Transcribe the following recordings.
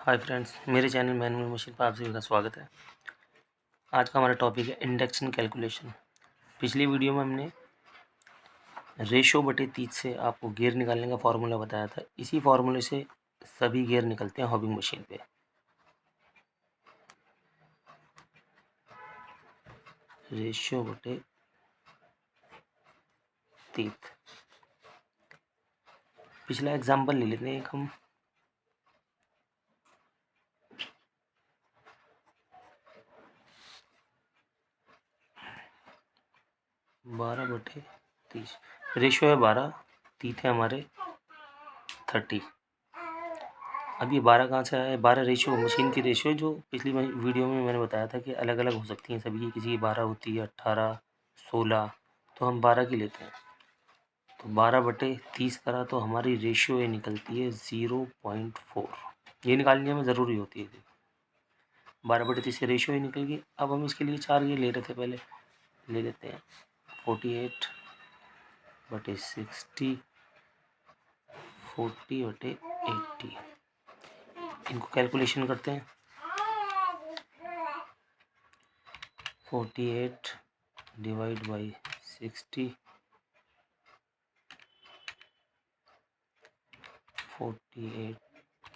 Hi friends, मेरे channel manual machine पर आप सभी का स्वागत है। आज का हमारा टॉपिक है इंडक्शन कैलकुलेशन। पिछली वीडियो में हमने रेशो बटे 30 से आपको गियर निकालने का फार्मूला बताया था। इसी फार्मूले से सभी गियर निकलते हैं हॉबिंग मशीन पे। रेशो बटे 30। पिछला एग्जाम्पल ले लेते हैं एक हम। बारह बटे 30, रेशो है 12, 30 है हमारे 30। अब ये 12 कहाँ से आया है? 12 रेशियो मशीन की रेशियो है, जो पिछली वीडियो में मैंने बताया था कि अलग अलग हो सकती हैं सभी की। किसी की 12 होती है, 18, 16, तो हम 12 की लेते हैं। तो 12 बटे 30 करा तो हमारी रेशियो ये निकलती है 0.4। ये निकालनी हमें ज़रूरी होती है। 12 बटे 30 से रेशियो ही निकल गई। अब हम इसके लिए 4 ये ले रहे थे, पहले ले लेते हैं 48 बटे 60, 40 बटे 80। इनको कैलकुलेशन करते हैं। 48 डिवाइड बाई 60, 48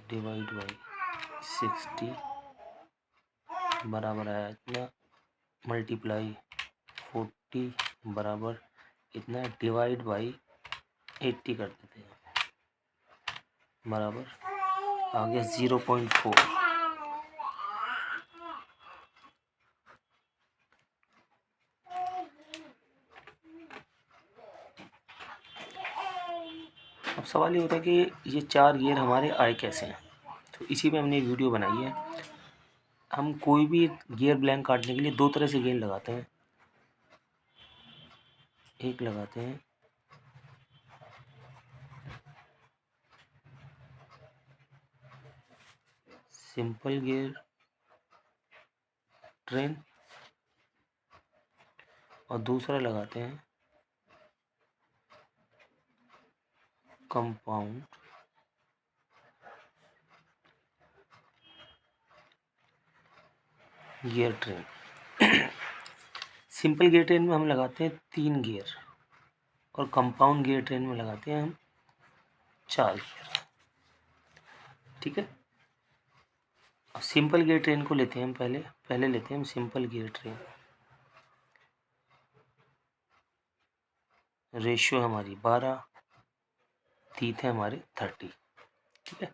डिवाइड बाई 60 बराबर आया इतना, मल्टीप्लाई 40 बराबर इतना, डिवाइड बाई 80 कर देते हैं, बराबर आ गया 0.4। अब सवाल ये होता है कि ये 4 गियर हमारे आए कैसे हैं। तो इसी पे हमने एक वीडियो बनाई है। हम कोई भी गियर ब्लैंक काटने के लिए दो तरह से गेंद लगाते हैं। एक लगाते हैं सिंपल गियर ट्रेन और दूसरा लगाते हैं compound gear train. Simple gear train में हम लगाते हैं 3 गियर और कंपाउंड गियर ट्रेन में लगाते हैं हम 4 गियर। ठीक है। अब सिंपल गियर ट्रेन को लेते हैं हम, पहले लेते हैं हम सिंपल गियर ट्रेन। रेशियो हमारी 12, 30 है हमारे 30। ठीक है।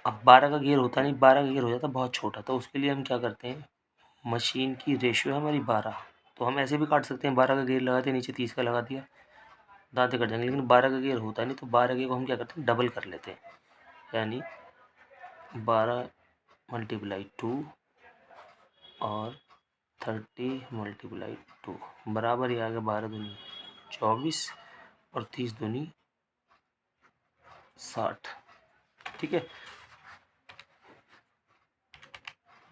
अब 12 का गियर होता नहीं, 12 का गियर हो जाता बहुत छोटा, तो उसके लिए हम क्या करते हैं, मशीन की रेशियो है हमारी 12, तो हम ऐसे भी काट सकते हैं। 12 का गियर लगाते हैं, नीचे 30 का लगा दिया, दांते कट जाएंगे। लेकिन 12 का गियर होता नहीं, तो 12 के को हम क्या करते हैं, डबल कर लेते हैं। यानी 12 मल्टीप्लाई 2 और 30 मल्टीप्लाई 2 बराबर ही आ गया 12 दूनी 24 और 30 दूनी 60। ठीक है।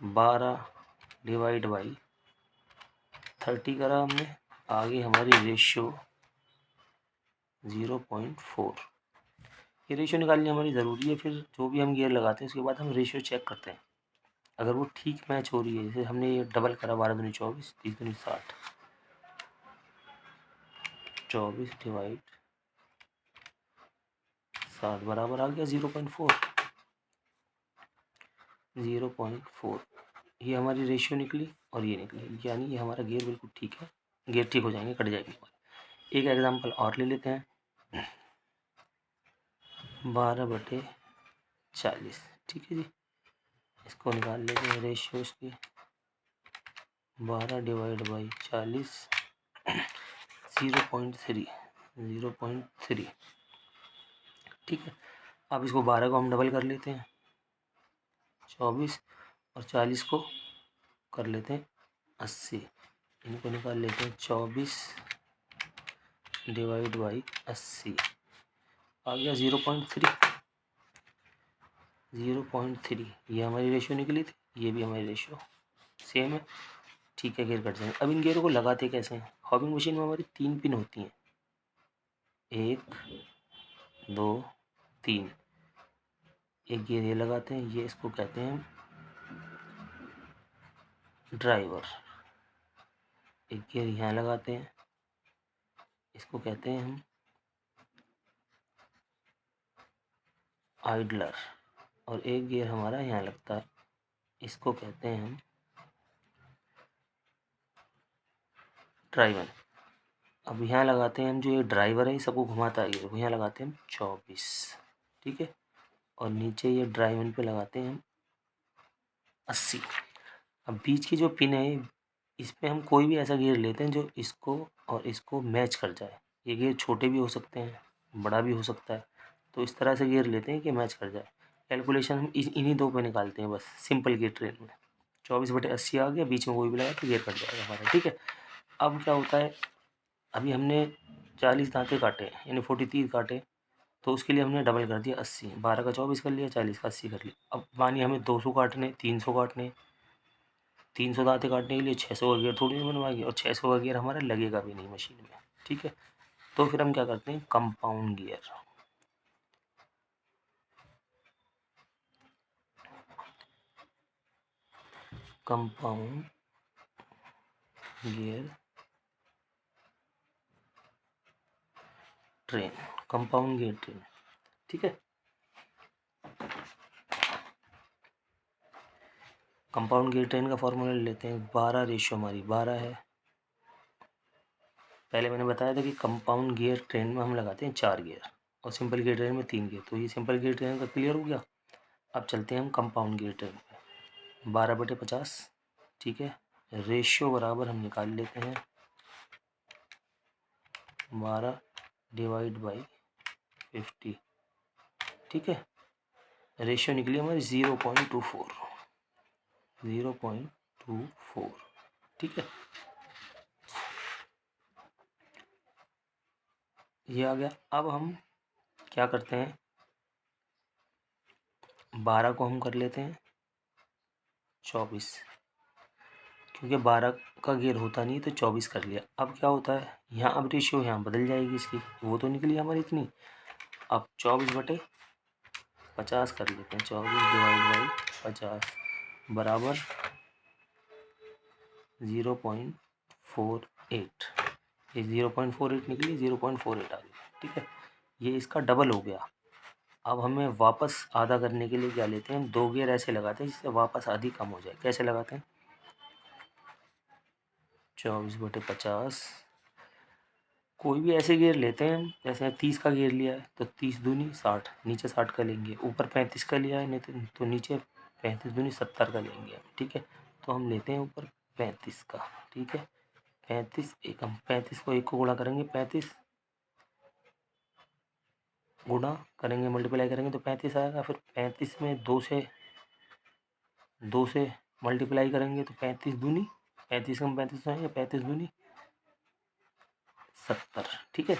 12 डिवाइड बाई 30 करा हमने, आगे हमारी रेशियो 0.4। ये रेशियो निकालनी हमारी ज़रूरी है। फिर जो भी हम गियर लगाते हैं उसके बाद हम रेशियो चेक करते हैं, अगर वो ठीक मैच हो रही है। जैसे हमने ये डबल करा, 12 दूनी 24, 30 दूनी 60, 24 डिवाइड 60 बराबर आ गया 0.4। 0.4 ये हमारी रेशियो निकली और ये निकली, यानी ये हमारा गियर बिल्कुल ठीक है। गियर ठीक हो जाएंगे, कट जाएगी। एक एग्जांपल और ले लेते हैं, 12 बटे 40। ठीक है जी, इसको निकाल लेते हैं रेशियो इसकी। 12 डिवाइड बाई 40, 0.3, 0.3। ठीक है। अब इसको 12 को हम डबल कर लेते हैं, 24, और 40 को कर लेते हैं 80। इनको निकाल लेते हैं 24 डिवाइड बाई 80, आ गया 0.3। 0.3 ये हमारी रेशियो निकली थी, ये भी हमारी रेशियो सेम है। ठीक है, गियर कट जाएंगे। अब इन गियरों को लगाते कैसे हैं। हॉबिंग मशीन में हमारी 3 पिन होती हैं, 1, 2, 3। एक गियर ये लगाते हैं, ये इसको कहते हैं ड्राइवर। एक गियर यहाँ लगाते हैं, इसको कहते हैं हम आइडलर। और एक गियर हमारा यहाँ लगता है, इसको कहते हैं हम ड्राइवर। अब यहाँ लगाते हैं हम, जो ये ड्राइवर है ये सबको घुमाता है, ये यहाँ लगाते हैं हम 24, ठीक है। और नीचे ये ड्राइवर पे लगाते हैं हम 80। अब बीच की जो पिन है, इस पे हम कोई भी ऐसा गियर लेते हैं जो इसको और इसको मैच कर जाए। ये गियर छोटे भी हो सकते हैं, बड़ा भी हो सकता है, तो इस तरह से गियर लेते हैं कि मैच कर जाए। कैलकुलेशन हम इन्हीं दो पे निकालते हैं बस, सिंपल गियर ट्रेन में। 24/80 आ गया, बीच में कोई भी लगा तो गियर कट जाएगा हमारा, ठीक है। अब क्या होता है, अभी हमने 40 दांते काटे यानी 43 काटे, तो उसके लिए हमने डबल कर दिया 80। 12 का 24 कर लिया, 40 का 80 कर लिया। अब मानिए हमें 200 काटने, 300 काटने, 300 दांते काटने के लिए 600 का गियर थोड़ी नहीं बनवाएगी, और 600 का गियर हमारा लगेगा भी नहीं मशीन में, ठीक है। तो फिर हम क्या करते हैं, compound gear. Compound gear train, compound gear train, ठीक है। कंपाउंड गियर ट्रेन का फॉर्मूला लेते हैं। 12 रेशियो हमारी 12 है। पहले मैंने बताया था कि कंपाउंड गियर ट्रेन में हम लगाते हैं 4 गियर और सिंपल गियर ट्रेन में 3 गियर, तो ये सिंपल गियर ट्रेन का क्लियर हो गया। अब चलते हैं हम कंपाउंड गियर ट्रेन पे। 12/50, ठीक है। रेशियो बराबर हम निकाल लेते हैं 12 डिवाइड बाई 50, ठीक है। रेशियो निकली हमारी 0.24, 0.24, ठीक है। ये आ गया। अब हम क्या करते हैं, 12 को हम कर लेते हैं 24, क्योंकि 12 का गियर होता नहीं तो 24 कर लिया। अब क्या होता है, यहाँ अब रेशियो यहाँ बदल जाएगी इसकी, वो तो निकली हमारी इतनी। अब 24/50 कर लेते हैं, 24/50 बराबर 0.48। ये 0.48 निकली, 0.48 आ गई, ठीक है। ये इसका डबल हो गया। अब हमें वापस आधा करने के लिए क्या लेते हैं, 2 गियर ऐसे लगाते हैं जिससे वापस आधी कम हो जाए। कैसे लगाते हैं, 24/50, कोई भी ऐसे गियर लेते हैं हम, जैसे 30 का गियर लिया है तो 30 दूनी 60, नीचे 60 का लेंगे। ऊपर 35 का लिया है नहीं तो नीचे 35 दूनी 70 का लेंगे, ठीक है। तो हम लेते हैं ऊपर 35 का, ठीक है। 35 एक, हम 35 को 1 को गुणा करेंगे, 35 गुणा करेंगे, मल्टीप्लाई करेंगे तो 35 आएगा। फिर 35 में 2 से मल्टीप्लाई करेंगे तो 35 दूनी, 35 कम 35 आएंगे, 35 दूनी 70, ठीक है।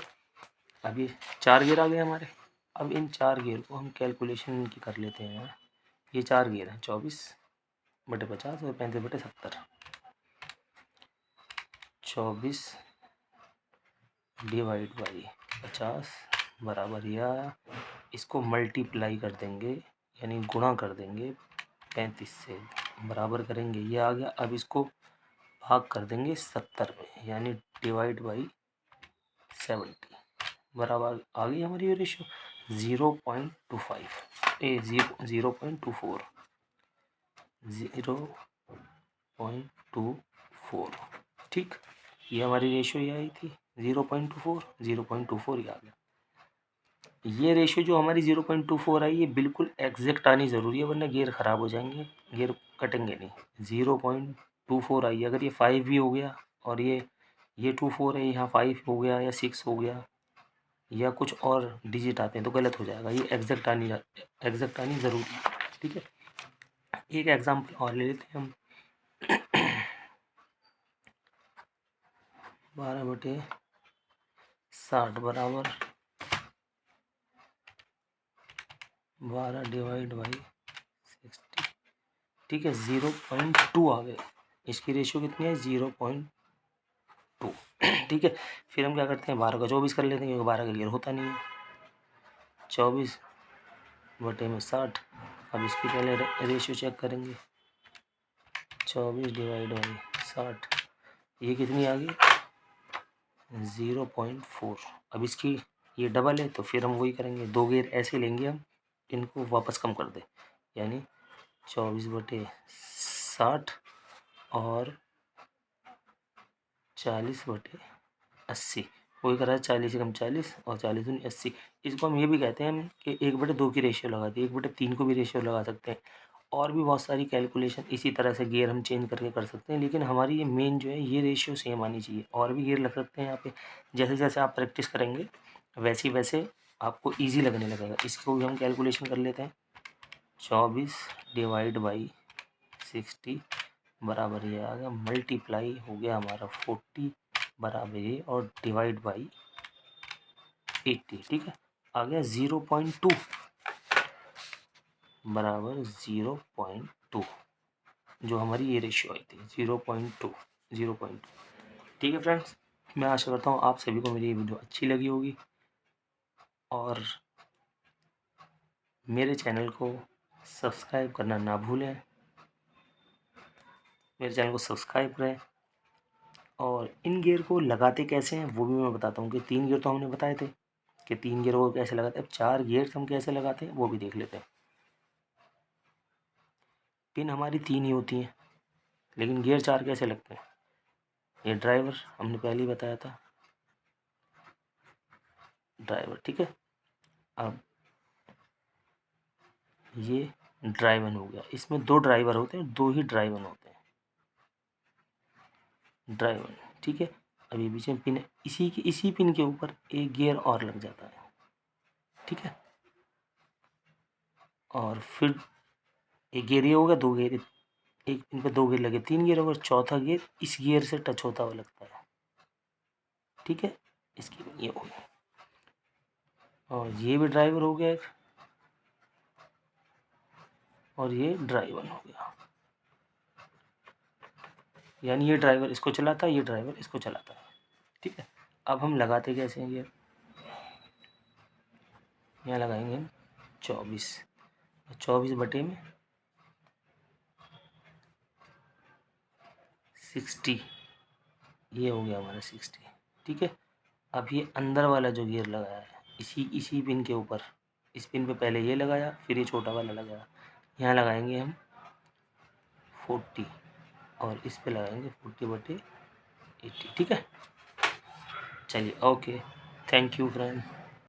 अब ये 4 गियर आ गए हमारे। अब इन 4 गियर को हम कैलकुलेशन की कर लेते हैं। ये 4 गियर हैं, 24/50 और 35/70। 24 डिवाइड बाई 50 बराबर, या इसको मल्टीप्लाई कर देंगे यानी गुणा कर देंगे 35 से, बराबर करेंगे, ये आ गया। अब इसको भाग कर देंगे 70 में यानी डिवाइड बाई 70, बराबर आ गई हमारी ये रेशियो 0.25 0.24, 0.24, ठीक। ये हमारी रेशियो ये आई थी 0.24 ही आ गया। ये रेशियो जो हमारी 0.24 आई, ये बिल्कुल एग्जैक्ट आनी ज़रूरी है, वरना गियर ख़राब हो जाएंगे, गियर कटेंगे नहीं। 0.24 आई, अगर ये 5 भी हो गया और ये 24 है, यहाँ 5 हो गया या 6 हो गया या कुछ और डिजिट आते हैं तो गलत हो जाएगा। ये एग्जैक्ट आनी ज़रूरी है, ठीक है। एक एग्जांपल और ले लेते हैं हम। 12/60 बराबर 12 डिवाइड बाई 60, ठीक है। 0.2 आ गए, इसकी रेशियो कितनी है 0.2, ठीक है। फिर हम क्या करते हैं, 12 का 24 कर लेते हैं क्योंकि 12 का गियर होता नहीं है। 24/60 अब इसकी पहले रेशियो चेक करेंगे। 24 डिवाइड बाई 60, ये कितनी आ गई? 0.4। अब इसकी ये डबल है तो फिर हम वही करेंगे, 2 गेयर ऐसे लेंगे हम, इनको वापस कम कर दे, यानी 24/60 और 40/80। वही करा है, 40 से कम 40 और 40 दूनी 80। इसको हम ये भी कहते हैं कि 1/2 की रेशियो लगा दी, 1/3 को भी रेशियो लगा सकते हैं। और भी बहुत सारी कैलकुलेशन इसी तरह से गियर हम चेंज करके कर सकते हैं, लेकिन हमारी ये मेन जो है ये रेशियो सेम आनी चाहिए। और भी गियर लग सकते हैं यहाँ पे, जैसे जैसे आप प्रैक्टिस करेंगे वैसे वैसे आपको ईजी लगने लगेगा। इसको भी हम कैलकुलेशन कर लेते हैं। 24 डिवाइड बाई 60 बराबर ये आ गया, मल्टीप्लाई हो गया हमारा 40 बराबर ये, और डिवाइड बाई 80। ठीक है, आ गया 0.2 बराबर 0.2, जो हमारी ये रेशियो आई थी 0.2। ठीक है फ्रेंड्स, मैं आशा करता हूँ आप सभी को मेरी ये वीडियो अच्छी लगी होगी, और मेरे चैनल को सब्सक्राइब करना ना भूलें। मेरे चैनल को सब्सक्राइब करें, और इन गियर को लगाते कैसे हैं वो भी मैं बताता हूँ। कि 3 गियर तो हमने बताए थे कि 3 गियर को कैसे लगाते हैं, अब 4 गियर हम कैसे लगाते हैं वो भी देख लेते हैं। पिन हमारी 3 ही होती हैं, लेकिन गियर 4 कैसे लगते हैं? ये ड्राइवर हमने पहले ही बताया था, ड्राइवर। ठीक है, अब ये ड्राइवन हो गया, इसमें 2 ड्राइवर होते हैं, 2 ही ड्राइवन होते हैं, ड्राइवन। ठीक है, अब ये बीच में पिन है, इसी पिन के ऊपर एक गियर और लग जाता है। ठीक है, और फिर एक गियर ये होगा, 2 गियर, एक पिन पे 2 गियर लगे, 3 गियर होगा, चौथा गियर इस गियर से टच होता हुआ लगता है। ठीक है, इसकी ये हो गई, और ये भी ड्राइवर हो गया एक, और ये ड्राइवर हो गया, यानी ये ड्राइवर इसको चलाता है, ये ड्राइवर इसको चलाता है। ठीक है, अब हम लगाते कैसे हैं गियर? यहाँ लगाएंगे हम 24 बटे में 60, ये हो गया हमारा 60। ठीक है, अब ये अंदर वाला जो गियर लगाया है इसी पिन के ऊपर, इस पिन पे पहले ये लगाया, फिर ये छोटा वाला लगाया, यहाँ लगाएंगे हम 40, और इस पे लगाएंगे 40/80। ठीक है, चलिए, ओके, थैंक यू फ्रेंड।